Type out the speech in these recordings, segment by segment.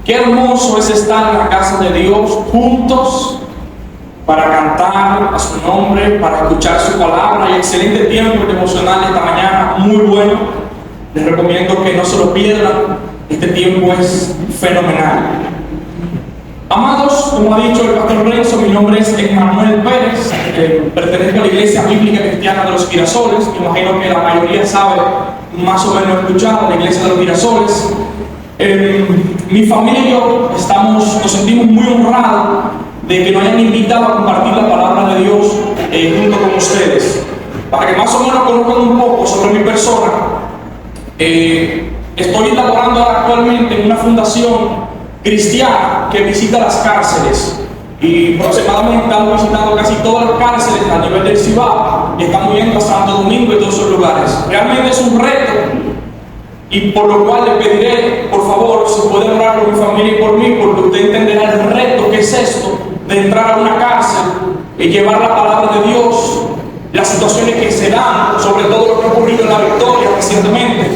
Qué hermoso es estar en la casa de Dios juntos para cantar a su nombre, para escuchar su palabra. Y excelente tiempo devocional esta mañana, muy bueno. Les recomiendo que no se lo pierdan. Este tiempo es fenomenal. Amados, como ha dicho el pastor Renzo, mi nombre es Emmanuel Pérez, pertenezco a la Iglesia Bíblica Cristiana de los Girasoles. Imagino que la mayoría sabe, más o menos escuchado, la Iglesia de los Girasoles. Mi familia y yo nos sentimos muy honrados de que nos hayan invitado a compartir la palabra de Dios junto con ustedes. Para que más o menos conozcan un poco sobre mi persona, estoy laborando actualmente en una fundación cristiana que visita las cárceles, y aproximadamente estamos visitando casi todas las cárceles a nivel del Cibao, y estamos yendo a Santo Domingo y todos esos lugares. Realmente es un reto, y por lo cual le pediré, por favor, si puede orar por mi familia y por mí, porque usted entenderá el reto que es esto de entrar a una cárcel y llevar la palabra de Dios, las situaciones que se dan, sobre todo lo que ha ocurrido en La Victoria recientemente.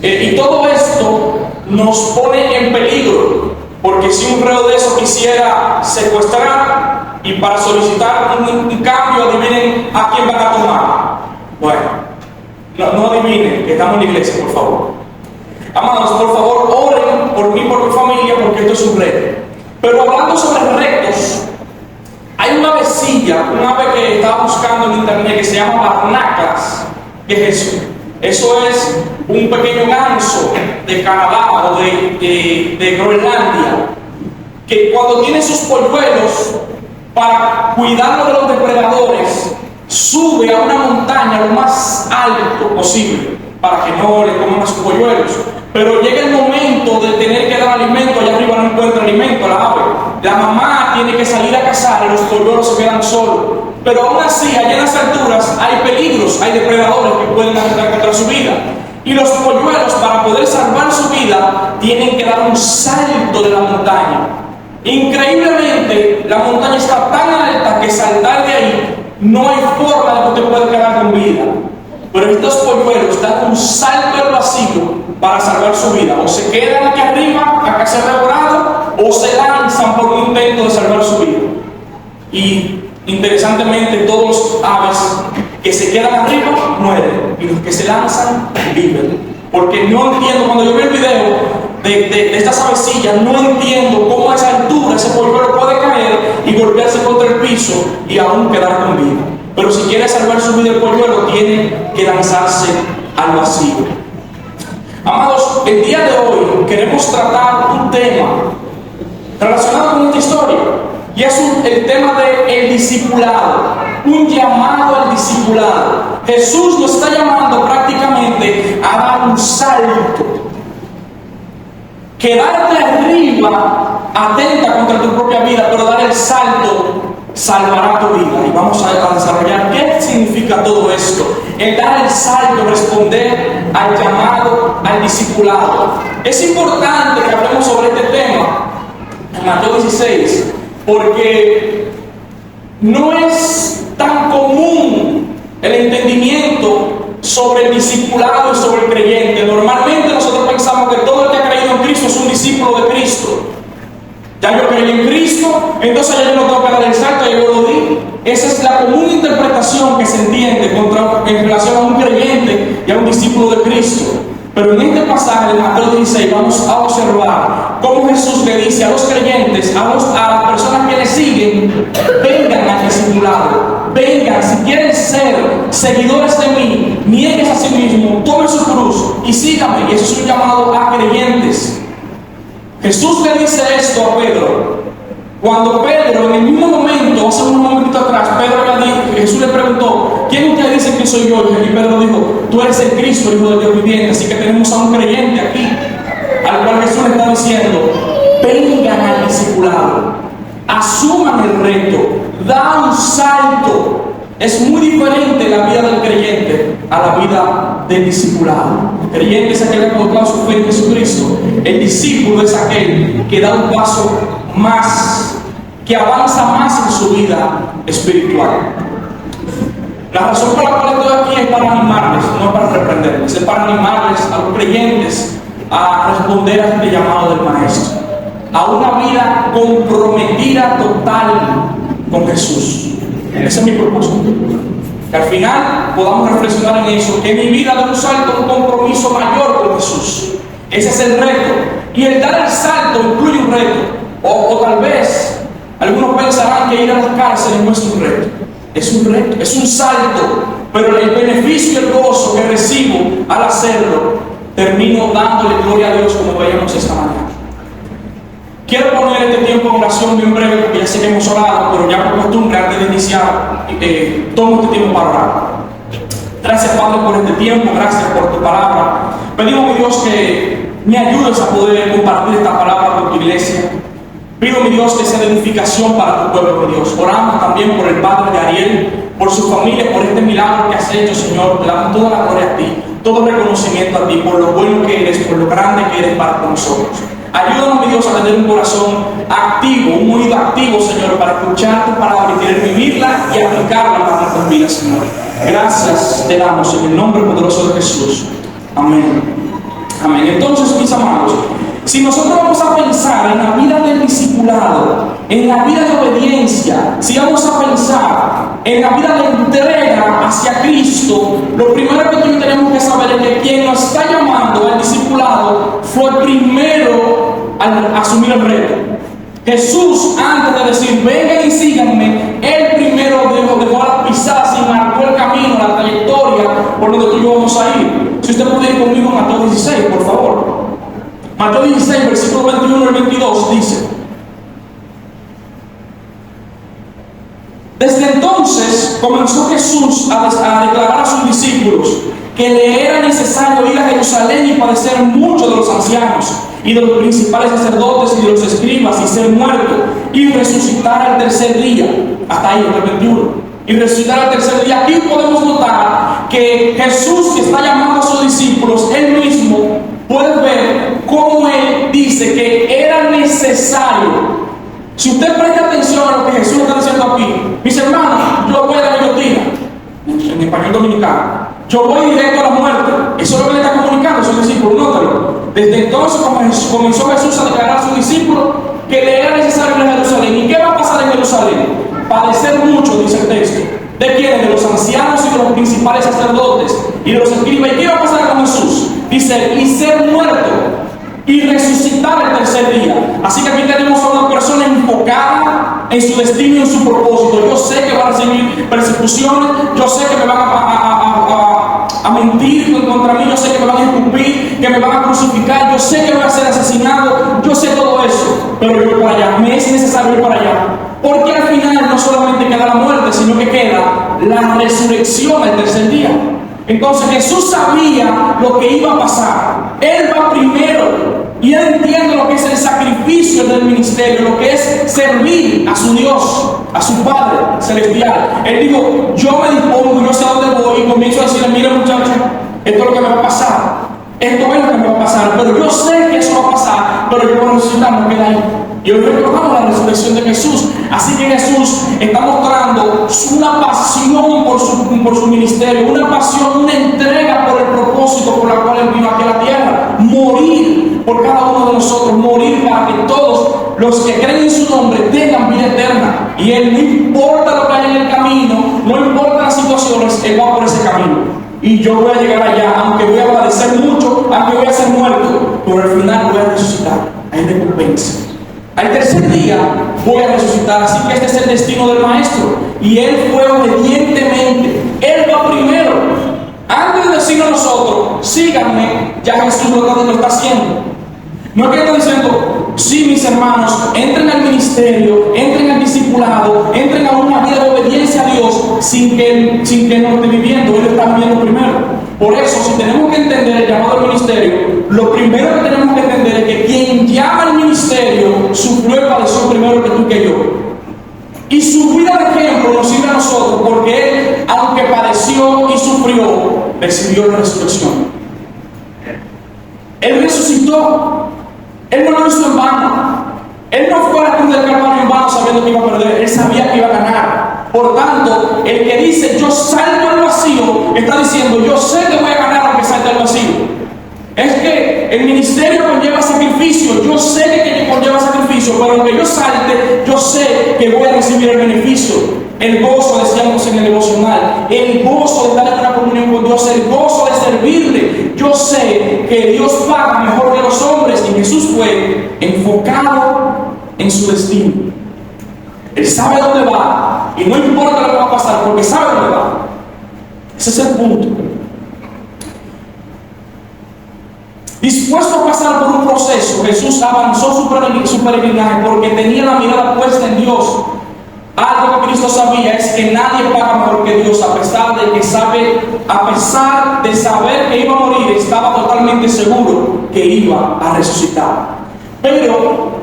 Y todo esto nos pone en peligro, porque si un reo de eso quisiera secuestrar y para solicitar un cambio, adivinen a quién van a tomar. Bueno, no adivinen, que estamos en la iglesia, por favor. Amados, por favor, oren por mí y por mi familia, porque esto es un reto. Pero hablando sobre retos, hay una avecilla, un ave que estaba buscando en internet que se llama barnacas. ¿Qué es eso? Eso es un pequeño ganso de Canadá o de Groenlandia, que cuando tiene sus polluelos, para cuidarlo de los depredadores, sube a una montaña lo más alto posible para que no le coman a sus polluelos. Pero llega el momento de tener que dar alimento, allá arriba no encuentra alimento la ave. La mamá tiene que salir a cazar y los polluelos se quedan solos. Pero aún así, allá en las alturas hay peligros, hay depredadores que pueden atentar contra su vida. Y los polluelos, para poder salvar su vida, tienen que dar un salto de la montaña. Increíblemente, la montaña está tan alta que saltar de ahí no hay forma de que usted pueda quedar con vida. Pero estos polluelos dan un salto al vacío para salvar su vida. O se quedan aquí arriba a ser devorados, o se lanzan por un intento de salvar su vida. Y interesantemente, todos los aves que se quedan arriba mueren, y los que se lanzan viven. Porque no entiendo, cuando yo vi el video de estas avecillas, no entiendo cómo a esa altura ese polluelo puede caer y golpearse contra el piso y aún quedar con vida. Pero si quiere salvar su vida el polluelo, tiene que lanzarse al vacío. Amados, el día de hoy queremos tratar un tema relacionado con esta historia, y es el tema del discipulado, un llamado al discipulado. Jesús nos está llamando prácticamente a dar un salto. Quedarte arriba atenta contra tu propia vida, pero dar el salto salvará tu vida. Y vamos a desarrollar qué significa todo esto. El dar el salto, responder al llamado al discipulado. Es importante que hablemos sobre este tema en Mateo 16, porque no es tan común el entendimiento sobre el discipulado y sobre el creyente. Normalmente nosotros pensamos que todo el que ha creído en Cristo es un discípulo de Cristo. Ya yo creí en Cristo, entonces ya yo no tengo que dar el salto, ya yo lo di. Esa es la común interpretación que se entiende en relación a un creyente y a un discípulo de Cristo. Pero en este pasaje de Mateo 16 vamos a observar cómo Jesús le dice a los creyentes, a las personas que le siguen: vengan al discipulado, vengan, si quieren ser seguidores de mí, niegues a sí mismo, tomen su cruz y síganme. Y eso es un llamado a creyentes. Jesús le dice esto a Pedro, cuando Pedro, en el mismo momento, hace un momentito atrás, Jesús le preguntó: ¿quién ustedes dicen que soy yo? Y Pedro dijo: tú eres el Cristo, el Hijo del Dios viviente. Así que tenemos a un creyente aquí, al cual Jesús le está diciendo: vengan al discipulado, asuman el reto, da un salto. Es muy diferente la vida del creyente a la vida del discipulado. El creyente es aquel que ha colocado su fe en Jesucristo. El discípulo es aquel que da un paso más, que avanza más en su vida espiritual. La razón por la cual estoy aquí es para animarles, no para reprenderles. Es para animarles a los creyentes a responder a este llamado del Maestro, a una vida comprometida total con Jesús. Ese es mi propósito. Que al final podamos reflexionar en eso, que mi vida da un salto, un compromiso mayor con Jesús. Ese es el reto. Y el dar el salto incluye un reto. O tal vez algunos pensarán que ir a las cárceles no es un reto. Es un reto, es un salto. Pero el beneficio y el gozo que recibo al hacerlo, termino dándole gloria a Dios como veíamos esta mañana. Quiero poner este tiempo en oración bien breve, porque ya sé que hemos orado, pero ya por costumbre, antes de iniciar, tomo este tiempo para orar. Gracias, Padre, por este tiempo, gracias por tu palabra. Pedimos, mi Dios, que me ayudes a poder compartir esta palabra con tu iglesia. Pido, mi Dios, que sea de edificación para tu pueblo, mi Dios. Oramos también por el padre de Ariel, por su familia, por este milagro que has hecho, Señor. Te damos toda la gloria a ti, todo reconocimiento a ti, por lo bueno que eres, por lo grande que eres para nosotros. Ayúdanos, mi Dios, a tener un corazón activo, un oído activo, Señor, para escuchar tu palabra y querer vivirla y aplicarla para nuestras vidas, Señor. Gracias te damos en el nombre poderoso de Jesús. Amén. Amén. Entonces, mis amados, si nosotros vamos a pensar en la vida del discipulado, en la vida de obediencia, si vamos a pensar en la vida de entrega hacia Cristo, lo primero que tú tenemos que saber es que quien nos está llamando al discipulado fue el primero al asumir el reto. Jesús, antes de decir vengan y síganme, él primero dejó las pisadas y marcó el camino, la trayectoria por donde tú y yo vamos a ir. Si usted puede ir conmigo a Mateo 16, por favor. Mateo 16, versículo 21 al 22 dice: desde entonces comenzó Jesús a declarar a sus discípulos que le era necesario ir a Jerusalén y padecer mucho de los ancianos y de los principales sacerdotes y de los escribas y ser muerto y resucitar al tercer día. Hasta ahí, el 21. Y resucitar al tercer día. Aquí podemos notar que Jesús, que está llamando a sus discípulos, él mismo puede ver cómo él dice que era necesario. Si usted presta atención a lo que Jesús está diciendo aquí, mis hermanos, yo voy a la guillotina, en español dominicano, yo voy directo a la muerte. Eso es lo que le está comunicando a sus discípulos, nótalo. Desde entonces comenzó Jesús a declarar a sus discípulos que le era necesario ir a Jerusalén. ¿Y qué va a pasar en Jerusalén? Padecer mucho, dice el texto. ¿De quién? De los ancianos y de los principales sacerdotes y de los escribas. ¿Y qué va a pasar con Jesús? Dice, y ser muerto y resucitar el tercer día. Así que aquí tenemos a una persona enfocada en su destino y en su propósito. Yo sé que van a recibir persecuciones, yo sé que me van a mentir contra mí, yo sé que me van a escupir, que me van a crucificar, yo sé que voy a ser asesinado, yo sé todo eso, pero yo voy para allá, me es necesario ir para allá. Porque al final no solamente queda la muerte, sino que queda la resurrección el tercer día. Entonces Jesús sabía lo que iba a pasar. Él va primero y él entiende lo que es el sacrificio del ministerio, lo que es servir a su Dios, a su Padre celestial. Él dijo, yo me dispongo, yo sé a dónde voy, y comienzo a decirle, mira muchachos, esto es lo que me va a pasar, esto es lo que me va a pasar, pero yo sé que eso va a pasar, pero yo lo necesitamos, queda ahí. Y hoy recordamos la resurrección de Jesús. Así que Jesús está mostrando una pasión por su ministerio, una pasión, una entrega por el propósito por la cual él vino aquí a la tierra. Morir por cada uno de nosotros, morir para que todos los que creen en su nombre tengan vida eterna. Y él, no importa lo que hay en el camino, no importa las situaciones, él va por ese camino. Y yo voy a llegar allá, aunque voy a padecer mucho, aunque voy a ser muerto, pero al final voy a resucitar. Hay recompensa. Al tercer día voy a resucitar. Así que este es el destino del Maestro. Y él fue obedientemente. Él va primero. Antes de decirnos a nosotros, síganme, ya Jesús lo está haciendo. No es que está diciendo, sí, mis hermanos, entren al ministerio, entren al discipulado, entren a una vida de obediencia a Dios sin que no esté viviendo. Él está viviendo primero. Por eso, si tenemos que entender el llamado al ministerio, lo primero que tenemos que entender es que quien llama al ministerio sufrió y padeció primero que tú y que yo. Y su vida de ejemplo nos sirve a nosotros porque él, aunque padeció y sufrió, recibió la resurrección. Él resucitó. Él no lo hizo en vano. Él no fue a la cruz del Calvario en vano sabiendo que iba a perder. Él sabía que iba a ganar. Por tanto, el que dice yo salto al vacío, está diciendo yo sé que voy a ganar aunque salte al vacío. Es que el ministerio conlleva sacrificio. Yo sé que conlleva sacrificio, pero aunque yo salte, yo sé que voy a recibir el beneficio. El gozo, decíamos en el devocional, el gozo de estar en una comunión con Dios, el gozo de servirle. Yo sé que Dios paga mejor que los hombres, y Jesús fue enfocado en su destino. Él sabe dónde va y no importa lo que va a pasar, porque sabe dónde va. Ese es el punto. Dispuesto a pasar por un proceso, Jesús avanzó su peregrinaje porque tenía la mirada puesta en Dios. Algo que Cristo sabía es que nadie paga mejor que Dios, a pesar de saber que iba a morir, estaba totalmente seguro que iba a resucitar. Pero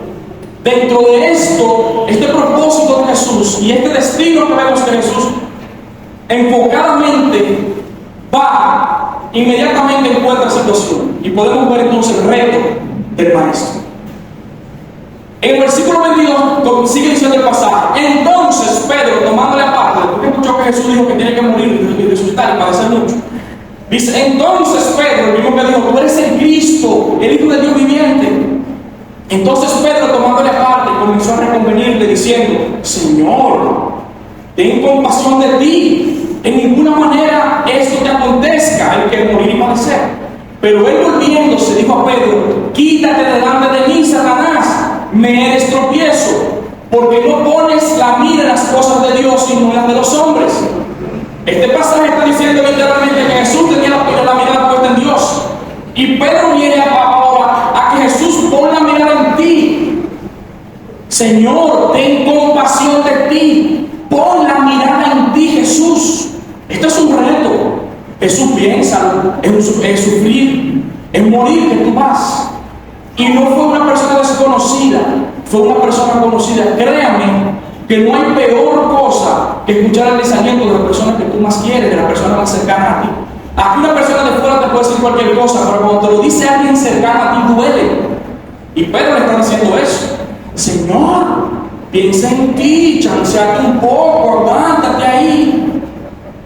dentro de esto, este propósito de Jesús y este destino que vemos que Jesús enfocadamente va, inmediatamente encuentra situación. Y podemos ver entonces el reto del maestro. En el versículo 22 sigue diciendo el pasaje. Entonces Pedro, tomándole aparte, porque escuchó que Jesús dijo que tiene que morir y resucitar y padecer mucho, dice: entonces Pedro, el mismo que dijo, tú eres el Cristo, el Hijo de Dios viviente. Entonces Pedro, tomándole aparte, comenzó a reconvenirle diciendo: Señor, ten compasión de ti. En ninguna manera esto te acontezca, el que morir y padecer. Pero él, volviéndose, dijo a Pedro: quítate delante de mí, Satanás, me eres tropiezo, porque no pones la mira en las cosas de Dios, sino en las de los hombres. Este pasaje está diciendo literalmente que Jesús tenía la mirada puesta en Dios. Y Pedro viene ahora a que Jesús pone la mirada en ti. Señor, ten compasión de ti. Pon la mirada en ti, Jesús. Esto es un reto. Jesús piensa, es sufrir, es morir que tú vas. Y no fue una persona desconocida, fue una persona conocida. Créame que no hay peor cosa que escuchar el desaliento de la persona que tú más quieres, de la persona más cercana a ti. Aquí una persona de fuera te puede decir cualquier cosa, pero cuando te lo dice alguien cercano a ti, duele. Y Pedro le está diciendo eso. Señor, piensa en ti, chanceate un poco, aguántate ahí.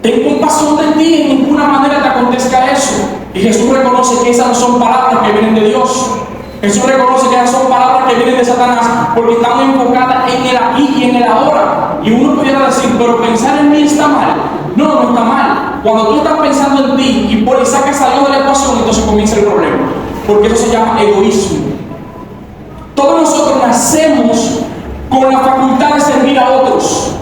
Ten compasión de ti, en ninguna manera te acontezca eso. Y Jesús reconoce que esas no son palabras que vienen de Dios. Jesús reconoce que esas son palabras que vienen de Satanás, porque están enfocadas en el aquí y en el ahora. Y uno pudiera decir: pero pensar en mí está mal. No, no está mal. Cuando tú estás pensando en ti y por eso sacas a Dios de la ecuación, entonces comienza el problema. Porque eso se llama egoísmo. Todos nosotros nacemos con la facultad de servir a otros.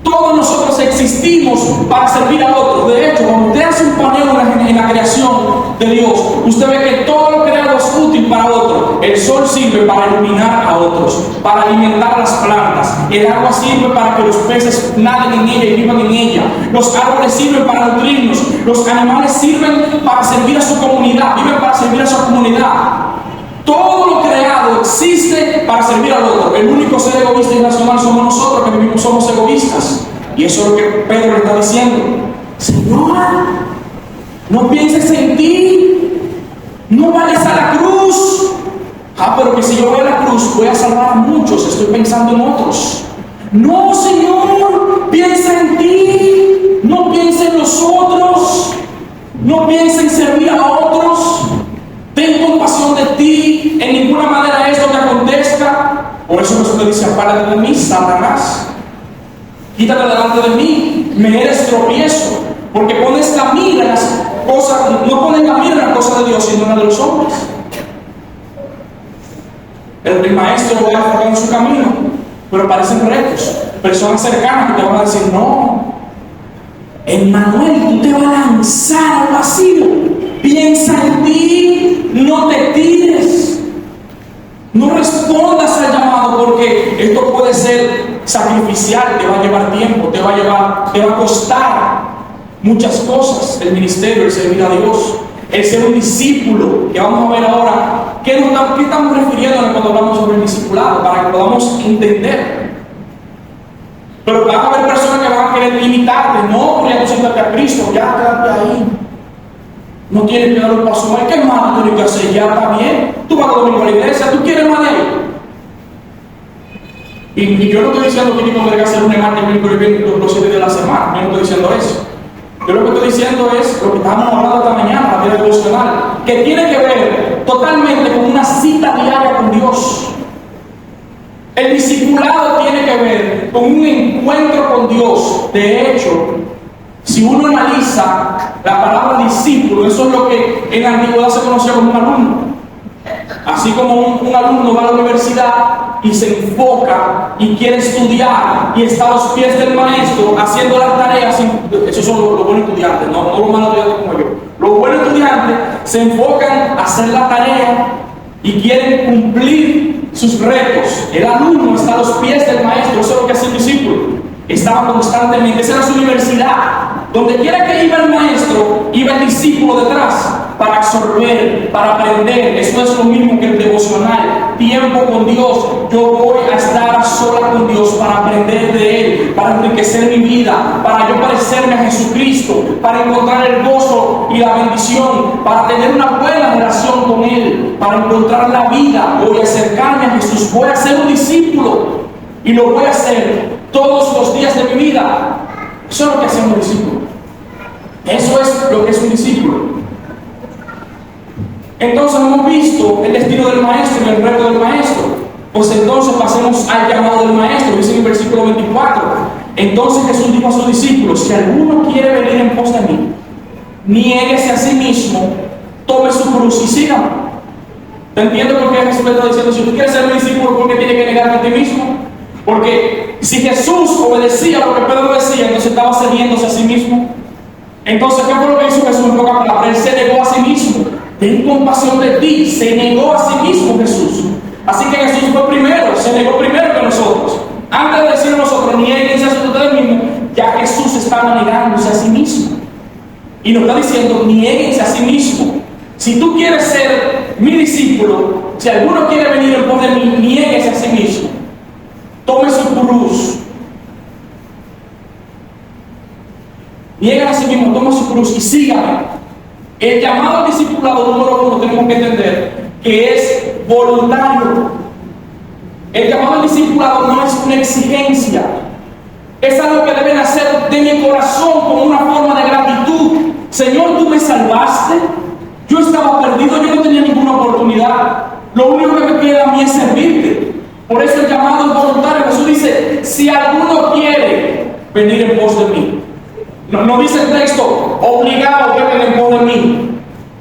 Todos nosotros existimos para servir a otros. De hecho, cuando usted hace un paneo en la creación de Dios, usted ve que todo lo creado es útil para otro. El sol sirve para iluminar a otros, para alimentar las plantas. El agua sirve para que los peces naden en ella y vivan en ella. Los árboles sirven para nutrirnos. Los animales sirven para servir a su comunidad, viven para servir a su comunidad. Todo lo creado existe para servir al otro. El único ser egoísta y racional somos nosotros, que vivimos, somos egoístas. Y eso es lo que Pedro le está diciendo. Señor, no pienses en ti. No vayas a la cruz. Pero que si yo voy a la cruz voy a salvar a muchos. Estoy pensando en otros. No, Señor, piensa en ti. No piensa en los otros. No piensa en servir a otros. Ten compasión de ti, en ninguna manera esto te acontezca. Por eso Jesús te dice: apártate de mí, Satanás. Quítate delante de mí, me eres tropiezo. Porque pones la mira en las cosas, no pones la mira en las cosas de Dios, sino en las de los hombres. El maestro va enfocado en su camino, pero parecen retos. Personas cercanas que te van a decir: no, Emmanuel, tú te vas a lanzar al vacío. Piensa en ti, no te tires. No respondas al llamado, porque esto puede ser sacrificial, te va a llevar tiempo, te va a costar muchas cosas. El ministerio, el servir a Dios, el ser un discípulo, que vamos a ver ahora. ¿Qué estamos refiriéndonos cuando hablamos sobre el discipulado? Para que podamos entender. Pero van a haber personas que van a querer limitarte. No, porque ya tú siéntate a Cristo, ya quédate ahí. No tienes que dar un paso más. ¿Qué más tú tienes que hacer? Ya está bien. Tú vas a domingo a la iglesia, tú quieres más de él. Y yo no estoy diciendo que tienes que congregarse el lunes, martes, miércoles, viernes, los 7 días de la semana. Yo no estoy diciendo eso. Yo lo que estoy diciendo es lo que estábamos hablando esta mañana, la vida devocional, que tiene que ver totalmente con una cita diaria con Dios. El discipulado tiene que ver con un encuentro con Dios. De hecho, si uno analiza la palabra discípulo, eso es lo que en la antigüedad se conocía como un alumno. Así como un alumno va a la universidad y se enfoca y quiere estudiar y está a los pies del maestro haciendo las tareas, esos son los buenos estudiantes, no los malos estudiantes como yo. Los buenos estudiantes se enfocan a hacer la tarea y quieren cumplir sus retos. El alumno está a los pies del maestro, eso es lo que hace el discípulo. Estaba constantemente, esa era su universidad. Donde quiera que iba el maestro, iba el discípulo detrás para absorber, para aprender. Eso es lo mismo que el devocional. Tiempo con Dios. Yo voy a estar sola con Dios para aprender de Él, para enriquecer mi vida, para yo parecerme a Jesucristo, para encontrar el gozo y la bendición, para tener una buena relación con Él, para encontrar la vida. Voy a acercarme a Jesús, voy a ser un discípulo y lo voy a hacer todos los días de mi vida. Eso es lo que hace un discípulo. Eso es lo que es un discípulo. Entonces hemos visto el destino del maestro y el reto del maestro. Pues entonces pasemos al llamado del maestro. Dice en el versículo 24. Entonces Jesús dijo a sus discípulos: si alguno quiere venir en pos de mí, niéguese a sí mismo, tome su cruz y sígame. ¿Te entiendes por qué Jesús le está diciendo? Si tú quieres ser mi discípulo, ¿por qué tienes que negarte a ti mismo? Porque si Jesús obedecía lo que Pedro decía, entonces estaba cediéndose a sí mismo. Entonces, ¿qué fue lo que hizo Jesús en pocas palabras? Él se negó a sí mismo. Ten compasión de ti. Se negó a sí mismo Jesús. Así que Jesús fue primero, se negó primero que nosotros. Antes de decir a nosotros, nieguense a ustedes mismos, ya Jesús estaba negándose a sí mismo. Y nos está diciendo, niéguense a sí mismo. Si tú quieres ser mi discípulo, si alguno quiere venir en pos de mí, niéguese a sí mismo. Tome su cruz. Niega a sí mismo, toma su cruz y sígame. El llamado al discipulado número 1 tenemos que entender que es voluntario. El llamado al discipulado no es una exigencia. Es algo que deben hacer de mi corazón como una forma de gratitud. Señor, tú me salvaste. Yo estaba perdido, yo no tenía ninguna oportunidad. Lo único que me queda a mí es servirte. Por eso el llamado es voluntario. Jesús dice, si alguno quiere venir en pos de mí. No dice el texto, obligado que venga en pos de mí.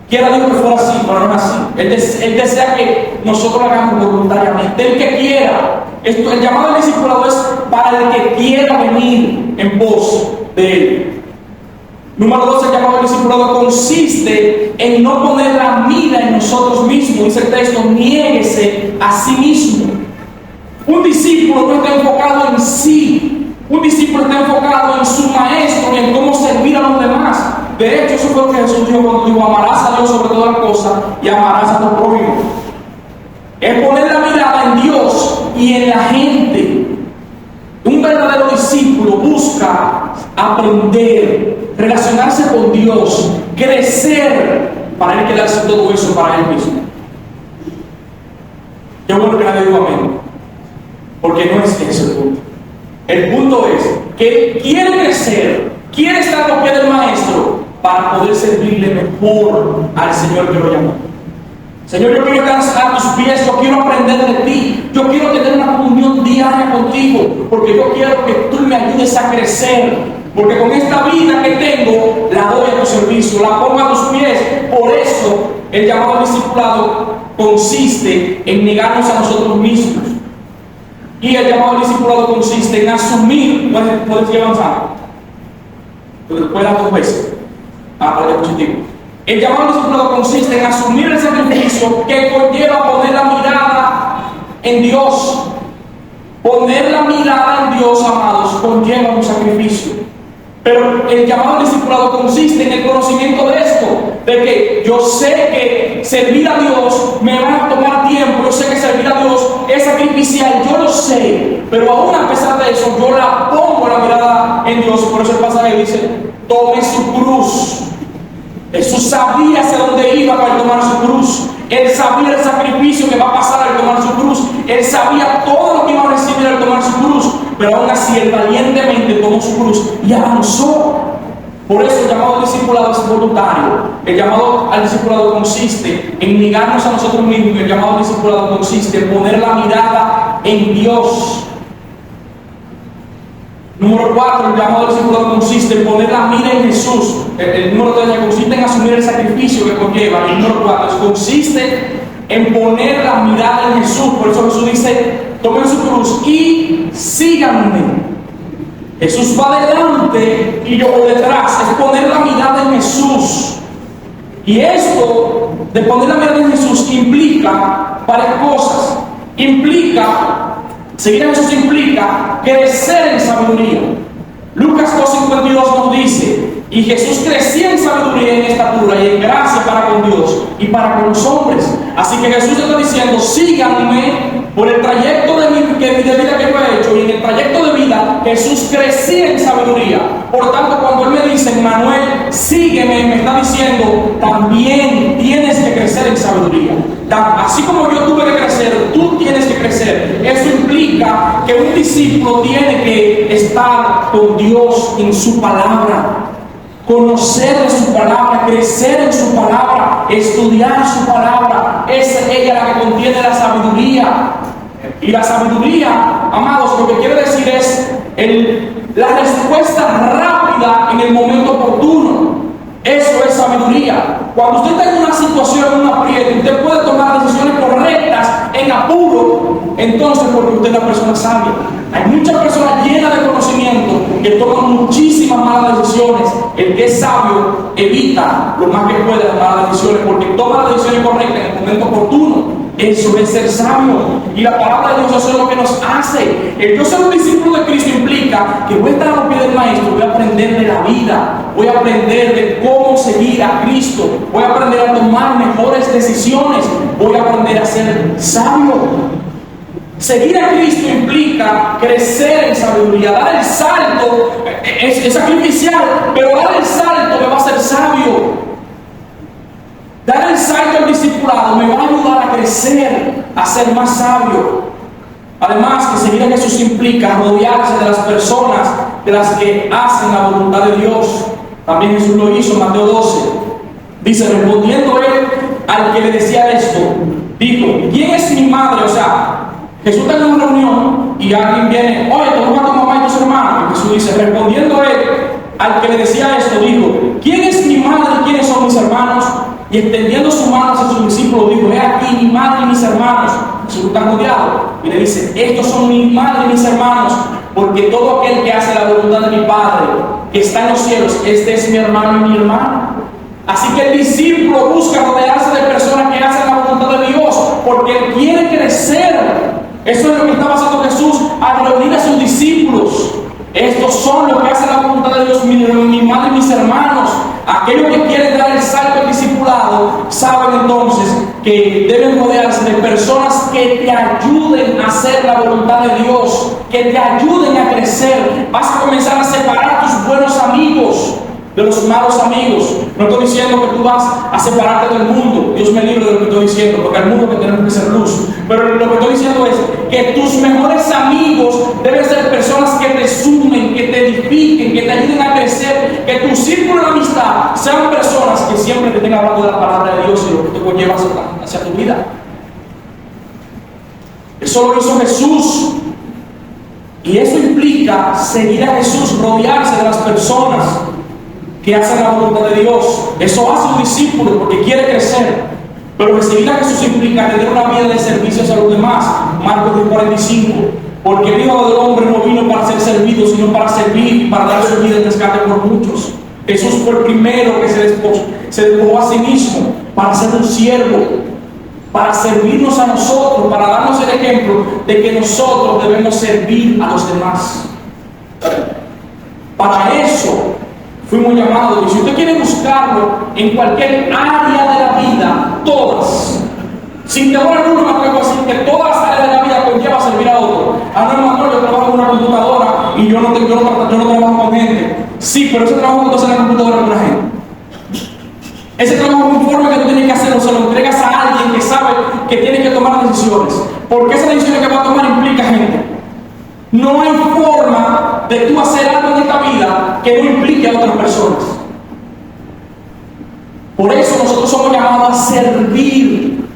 Quiera Dios que fuera así, pero no es así. Él desea que nosotros lo hagamos voluntariamente. El que quiera. El llamado al discipulado es para el que quiera venir en pos de Él. Número 2, el llamado al discipulado consiste en no poner la mira en nosotros mismos. Dice el texto, niéguese a sí mismo. Un discípulo no está enfocado en sí. Un discípulo está enfocado en su maestro y en cómo servir a los demás. De hecho, eso fue lo que Jesús dijo cuando dijo, amarás a Dios sobre todas las cosas y amarás a tu prójimo. Es poner la mirada en Dios y en la gente. Un verdadero discípulo busca aprender, relacionarse con Dios, crecer, para él quedarse todo eso para él mismo. Yo bueno que nadie diga amén, porque no es ese el punto. El punto es que él quiere crecer, quiere estar a los pies del maestro para poder servirle mejor al Señor que lo llamó. Señor, yo quiero estar a tus pies, yo quiero aprender de ti, yo quiero tener una comunión diaria contigo, porque yo quiero que tú me ayudes a crecer, porque con esta vida que tengo, la doy a tu servicio, la pongo a tus pies. Por eso, el llamado al discipulado consiste en negarnos a nosotros mismos. Y el llamado al discipulado consiste en asumir, puedes ir avanzando, puedes dar 2 veces, para el positivo. El llamado al discipulado consiste en asumir el sacrificio que conlleva poner la mirada en Dios. Poner la mirada en Dios, amados, conlleva un sacrificio. Pero el llamado al discipulado consiste en el conocimiento de esto, de que yo sé que servir a Dios me va a tomar tiempo, yo sé que servir a Dios es sacrificial, yo lo sé, pero aún a pesar de eso, yo la pongo la mirada en Dios. Por eso el pasaje dice, tome su cruz. Jesús sabía hacia dónde iba para tomar su cruz. Él sabía el sacrificio que va a pasar al tomar su cruz. Él sabía todo lo que iba a recibir al tomar su cruz. Pero aún así, él valientemente tomó su cruz y avanzó. Por eso el llamado al discipulado es voluntario. El llamado al discipulado consiste en negarnos a nosotros mismos. El llamado al discipulado consiste en poner la mirada en Dios. Número 4, el llamado al discipulado consiste en poner la mira en Jesús. El número 3 consiste en asumir el sacrificio que conlleva. Y el número 4 consiste en poner la mirada en Jesús. Por eso Jesús dice: tomen su cruz y síganme. Jesús va adelante y yo voy detrás. Es poner la mirada en Jesús. Y esto de poner la mirada en Jesús implica varias cosas. Seguir a Jesús implica crecer en sabiduría. Lucas 2:52 nos dice: y Jesús crecía en sabiduría, en estatura y en gracia para con Dios y para con los hombres. Así que Jesús está diciendo: síganme por el trayecto de vida que yo he hecho. Y en el trayecto de vida Jesús crecía en sabiduría. Por tanto, cuando Él me dice: Manuel, sígueme, me está diciendo: también tienes que crecer en sabiduría. Así como yo tuve que crecer, tú tienes que crecer. Eso implica que un discípulo tiene que estar con Dios en su palabra, conocer de su palabra, crecer en su palabra, estudiar su palabra. Es ella la que contiene la sabiduría. Y la sabiduría, amados, lo que quiere decir es la respuesta rápida en el momento oportuno. Eso es sabiduría. Cuando usted está en una situación, en un aprieto, usted puede tomar decisiones correctas en apuro, entonces porque usted es una persona sabia. Hay muchas personas llenas de conocimiento que toman muchísimas malas decisiones. El que es sabio evita lo más que puede las malas decisiones, porque toma las decisiones correctas en el momento oportuno. Eso es ser sabio. Y la palabra de Dios, eso es lo que nos hace. El yo ser un discípulo de Cristo implica que voy a estar a los pies del Maestro, voy a aprender de la vida, voy a aprender de cómo seguir a Cristo, voy a aprender a tomar mejores decisiones, voy a aprender a ser sabio. Seguir a Cristo implica crecer en sabiduría. Dar el salto es sacrificial, pero dar el salto me va a hacer sabio. Dar el salto al discipulado me va a ayudar a crecer, a ser más sabio. Además, que seguir a Jesús implica rodearse de las personas de las que hacen la voluntad de Dios. También Jesús lo hizo en Mateo 12. Dice: respondiendo Él al que le decía esto, dijo: ¿quién es mi madre? O sea, Jesús está en una reunión y alguien viene: oye, toma a tu mamá y tus hermanos. Y Jesús dice, respondiendo Él al que le decía esto, dijo: ¿quién es mi madre y quiénes son mis hermanos? Y extendiendo su mano hacia sus discípulos, dijo: he aquí mi madre y mis hermanos. Jesús está rodeado y le dice: estos son mi madre y mis hermanos, porque todo aquel que hace la voluntad de mi Padre que está en los cielos, este es mi hermano y mi hermana. Así que el discípulo busca rodearse de personas que hacen la voluntad de Dios, porque él quiere crecer. Eso es lo que estaba haciendo Jesús al reunir a sus discípulos. Estos son los que hacen la voluntad de Dios, mi madre y mis hermanos. Aquellos que quieren dar el salto al discipulado saben entonces que deben rodearse de personas que te ayuden a hacer la voluntad de Dios, que te ayuden a crecer. Vas a comenzar a separar tus buenos amigos de los malos amigos. No estoy diciendo que tú vas a separarte del mundo. Dios me libre de lo que estoy diciendo, porque al mundo que tenemos que ser luz. Pero lo que estoy diciendo es que tus mejores amigos deben ser personas que te sumen, que te edifiquen, que te ayuden a crecer. Que tu círculo de amistad sean personas que siempre te estén hablando de la palabra de Dios y lo que te conlleva hacia tu vida. Eso lo hizo Jesús. Y eso implica seguir a Jesús, rodearse de las personas que hacen la voluntad de Dios. Eso hace un discípulo porque quiere crecer. Pero que seguir a Jesús implica tener una vida de servicio hacia los demás. Marcos 10:45. Porque el Hijo del Hombre no vino para ser servido, sino para servir y para dar su vida en rescate por muchos. Jesús fue el primero que se despojó a sí mismo para ser un siervo, para servirnos a nosotros, para darnos el ejemplo de que nosotros debemos servir a los demás. Para eso fuimos llamados. Y si usted quiere buscarlo en cualquier área de la vida, todas, sin temor alguno, me atrevo a decir que todas las áreas de la vida conlleva servir a otro. No, hermano, yo trabajo en una computadora y yo no trabajo con gente. Sí, pero ese trabajo que tú haces en la computadora con una gente. Ese trabajo conforme que tú tienes que hacerlo, se lo entregas a alguien que sabe que tiene que tomar decisiones. Porque esas decisiones que va a tomar implica gente. No hay forma de tú hacer algo en esta vida que no implique a otras personas. Por eso nosotros somos llamados a servir.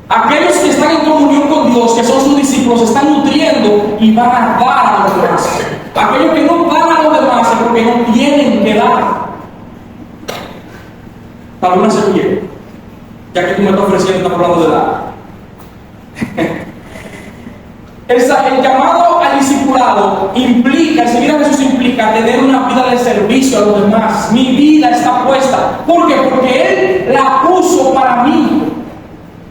Aquellos que están en comunión con Dios, que son sus discípulos, se están nutriendo y van a dar a los demás. Aquellos que no dan a los demás es porque no tienen que dar. Para una servilleta, ya que tú me estás ofreciendo, estamos hablando de dar. El llamado al discipulado implica, el seguir a Jesús implica tener una vida de servicio a los demás. Mi vida está puesta. ¿Por qué? Porque Él la puso para mí.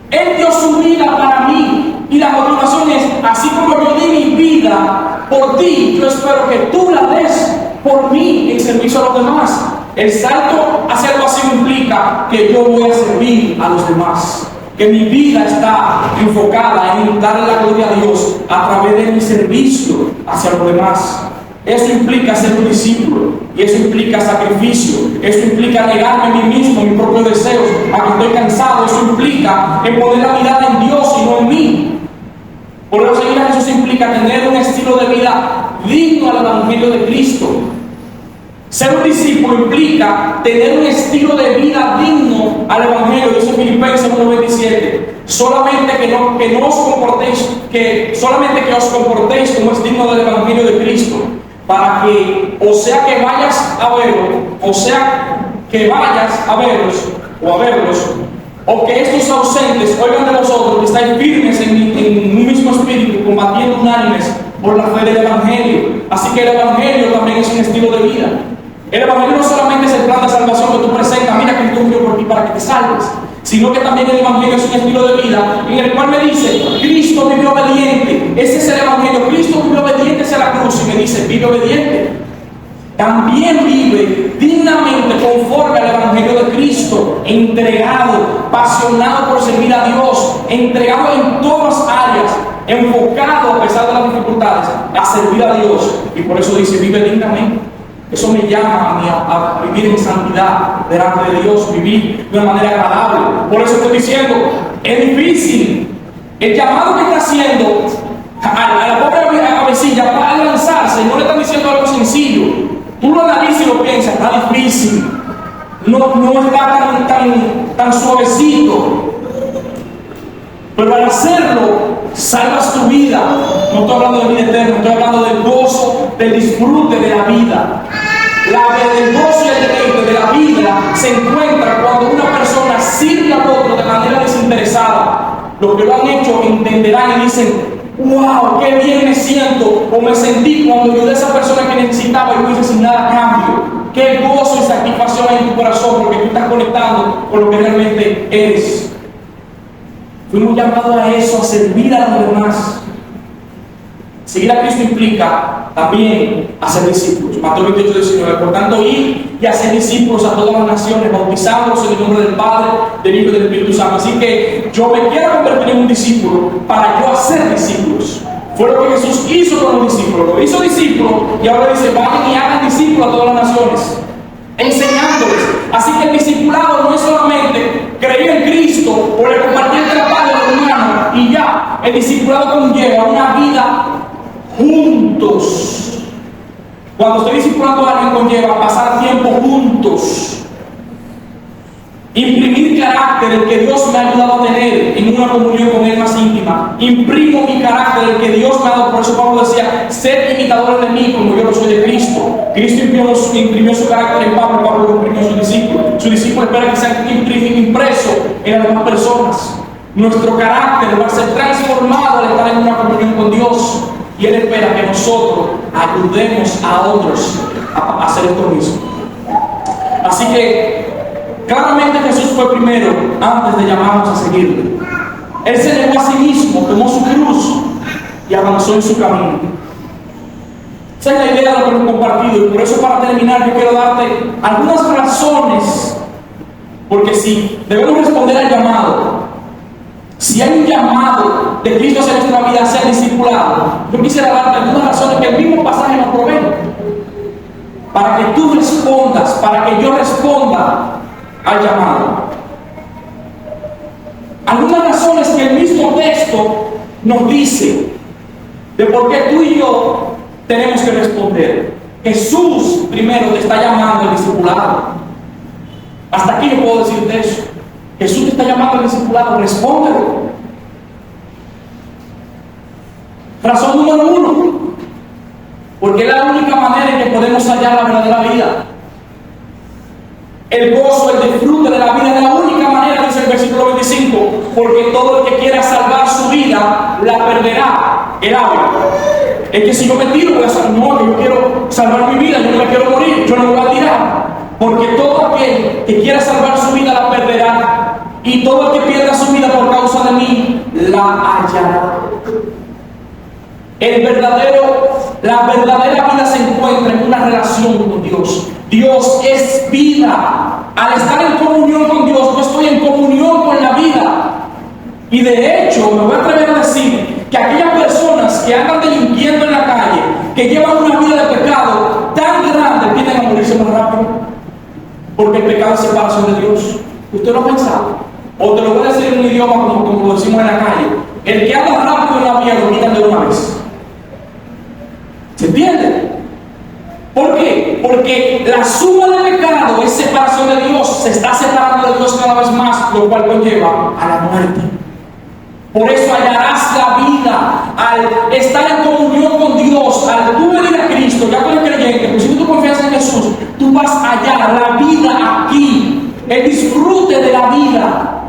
Él dio su vida para mí. Y la motivación es, así como yo di mi vida por ti, yo espero que tú la des por mí en servicio a los demás. El salto hacia el vacío implica que yo voy a servir a los demás. Que mi vida está enfocada en darle la gloria a Dios a través de mi servicio hacia los demás. Eso implica ser un discípulo, y eso implica sacrificio, eso implica negarme a mí mismo, mis propios deseos, a que estoy cansado. Eso implica en poner la mirada en Dios y no en mí. Por eso seguir a Jesús implica tener un estilo de vida digno al Evangelio de Cristo. Ser un discípulo implica tener un estilo de vida digno al Evangelio, dice Filipenses 1:27. Solamente que os comportéis como es digno del Evangelio de Cristo, para que, o sea que vayas a verlos, o que estos ausentes oigan de vosotros que estáis firmes en un mismo espíritu, combatiendo unánimes por la fe del Evangelio. Así que el Evangelio también es un estilo de vida. El Evangelio no solamente es el plan de salvación que tú presentas, mira que Cristo murió por ti para que te salves, sino que también el Evangelio es un estilo de vida en el cual me dice, Cristo vivió obediente. Ese es el Evangelio. Cristo vivió obediente hacia la cruz y me dice, vive obediente. También vive dignamente conforme al Evangelio de Cristo, entregado, apasionado por servir a Dios, entregado en todas las áreas, enfocado a pesar de las dificultades a servir a Dios. Y por eso dice, vive dignamente. Eso me llama a mí a vivir en santidad delante de Dios, vivir de una manera agradable. Por eso estoy diciendo, es difícil. El llamado que está haciendo a la pobre avecilla para lanzarse, no le están diciendo algo sencillo. Tú lo analizas y lo piensas, está difícil. No está tan suavecito. Pero al hacerlo, salvas tu vida. No estoy hablando de vida eterna, estoy hablando del gozo, del disfrute de la vida. El gozo y el deleite de la vida se encuentra cuando una persona sirve a otro de manera desinteresada. Los que lo han hecho entenderán y dicen, wow, qué bien me siento o me sentí cuando ayudé a esa persona que necesitaba y lo hice sin nada a cambio. Qué gozo y satisfacción hay en tu corazón porque tú estás conectando con lo que realmente eres. Fuimos llamados a eso, a servir a los demás. Seguir a Cristo implica también hacer discípulos. Mateo 28:19. Por tanto, ir y hacer discípulos a todas las naciones, bautizándolos en el nombre del Padre, del Hijo y del Espíritu Santo. Así que yo me quiero convertir en un discípulo para yo hacer discípulos. Fue lo que Jesús hizo con los discípulos. Lo hizo discípulos y ahora dice, vayan y hagan discípulos a todas las naciones, enseñándoles. Así que el discipulado no es solamente creer en Cristo o le compartir el Padre a los hermanos y ya. El discipulado conlleva una vida juntos. Cuando estoy discipulando a alguien, conlleva pasar tiempo juntos, imprimir carácter, el que Dios me ha ayudado a tener en una comunión con Él más íntima. Imprimo mi carácter, el que Dios me ha dado. Por eso Pablo decía, sed imitadores de mí como yo lo soy de Cristo. Cristo imprimió su carácter en Pablo, Pablo lo imprimió en su discípulo. Su discípulo espera que sea impreso en las demás personas. Nuestro carácter va a ser transformado al estar en una comunión con Dios. Y Él espera que nosotros ayudemos a otros a hacer esto mismo. Así que claramente Jesús fue primero antes de llamarnos a seguirle. Él se negó a sí mismo, tomó su cruz y avanzó en su camino. Esa es la idea de lo que hemos compartido, y por eso, para terminar, yo quiero darte algunas razones, porque si debemos responder al llamado, si hay un llamado de Cristo hacia nuestra vida, a ser discipulado, yo quisiera darte algunas razones que el mismo pasaje nos provee, para que tú respondas, para que yo responda al llamado. Algunas razones que el mismo texto nos dice de por qué tú y yo tenemos que responder. Jesús primero te está llamando al discipulado. Hasta aquí yo puedo decirte eso. Jesús te está llamando al discipulado, respóndelo. Razón número 1, porque es la única manera en que podemos hallar la verdadera vida. El gozo, el disfrute de la vida es la única manera, dice el versículo 25, porque todo el que quiera salvar su vida, la perderá. El hábito. Es que si yo me tiro, voy a salvar, no, que yo quiero salvar mi vida, yo no me quiero morir, yo no me voy a tirar. Porque todo aquel que quiera salvar su vida, la perderá. Y todo el que pierda su vida por causa de mí, la hallará. La verdadera vida se encuentra en una relación con Dios. Dios es vida. Al estar en comunión con Dios, yo estoy en comunión con la vida. Y de hecho, me voy a atrever a decir que aquellas personas que andan delinquiendo en la calle, que llevan una vida de pecado tan grande, tienden a morirse más rápido. Porque el pecado es separación de Dios. ¿Usted lo ha pensado? O te lo voy a decir en un idioma como lo decimos en la calle. El que anda rápido en la vía lo quitan de una vez. ¿Se entiende? ¿Por qué? Porque la suma del pecado es separación de Dios. Se está separando de Dios cada vez más, lo cual conlleva a la muerte. Por eso hallarás la vida al estar en comunión con Dios, al tú venir a Cristo, ya con el creyente, pues si tú confianza en Jesús, tú vas a hallar la vida aquí, el disfrute de la vida,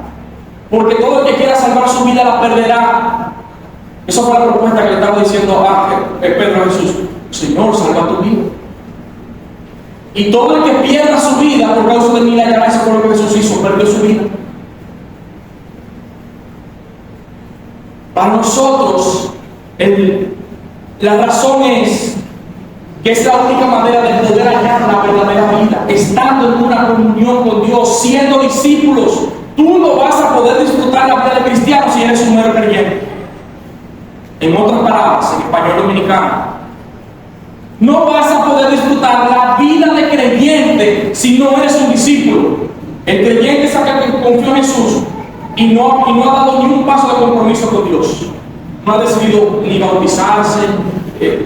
porque todo el que quiera salvar su vida la perderá. Esa fue la propuesta que le estaba diciendo a Pedro a Jesús: Señor, salva tu vida. Y todo el que pierda su vida por causa de mí la hallará. Eso fue lo que Jesús hizo, perdió su vida. Para nosotros, la razón es que es la única manera de poder hallar la verdadera vida, estando en una comunión con Dios, siendo discípulos. Tú no vas a poder disfrutar la vida de cristiano si eres un mero creyente. En otras palabras, en español dominicano, no vas a poder disfrutar la vida de creyente si no eres un discípulo. El creyente es aquel que confió en Jesús y no ha dado ni un paso de compromiso con Dios. No ha decidido ni bautizarse.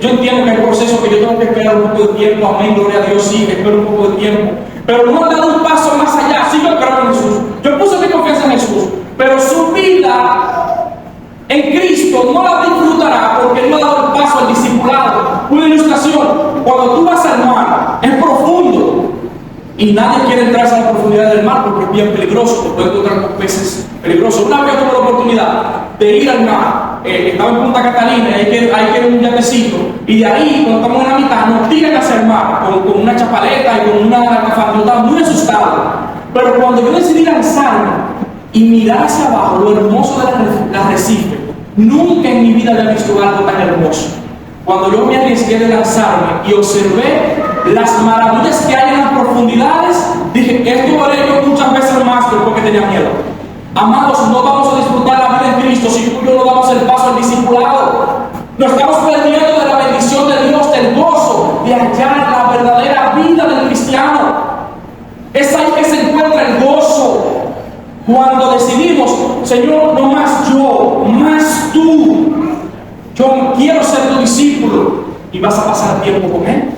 Yo entiendo que hay procesos que yo tengo que esperar un poco de tiempo. Amén, gloria a Dios, sí, espero un poco de tiempo. Pero no ha dado un paso más allá. Sí, yo creo en Jesús. Yo puse mi confianza en Jesús. Pero su vida en Cristo no la disfrutará porque no ha dado el paso al discipulado. Una ilustración: cuando tú vas al mar, es profundo. Y nadie quiere entrar a la profundidad del mar porque es bien peligroso, te puede encontrar con peces peligrosos. Una vez tuve la oportunidad de ir al mar, estaba en Punta Catalina, hay que ir un yatecito, y de ahí, cuando estamos en la mitad, nos tiran hacia el mar con una chapaleta y con una alcafata. Yo estaba muy asustado. Pero cuando yo decidí lanzarme y mirar hacia abajo, lo hermoso del arrecife, nunca en mi vida había visto algo tan hermoso. Cuando yo me arriesgué de lanzarme y observé las maravillas que hay en las profundidades, dije: esto haré yo muchas veces más después que tenía miedo. Amados, no vamos a disfrutar la vida en Cristo si tú y yo no damos el paso al discipulado. Nos estamos perdiendo de la bendición de Dios, del gozo de hallar la verdadera vida del cristiano. Es ahí que se encuentra el gozo. Cuando decidimos: Señor, no más yo, más tú. Yo quiero ser tu discípulo, y vas a pasar tiempo con Él.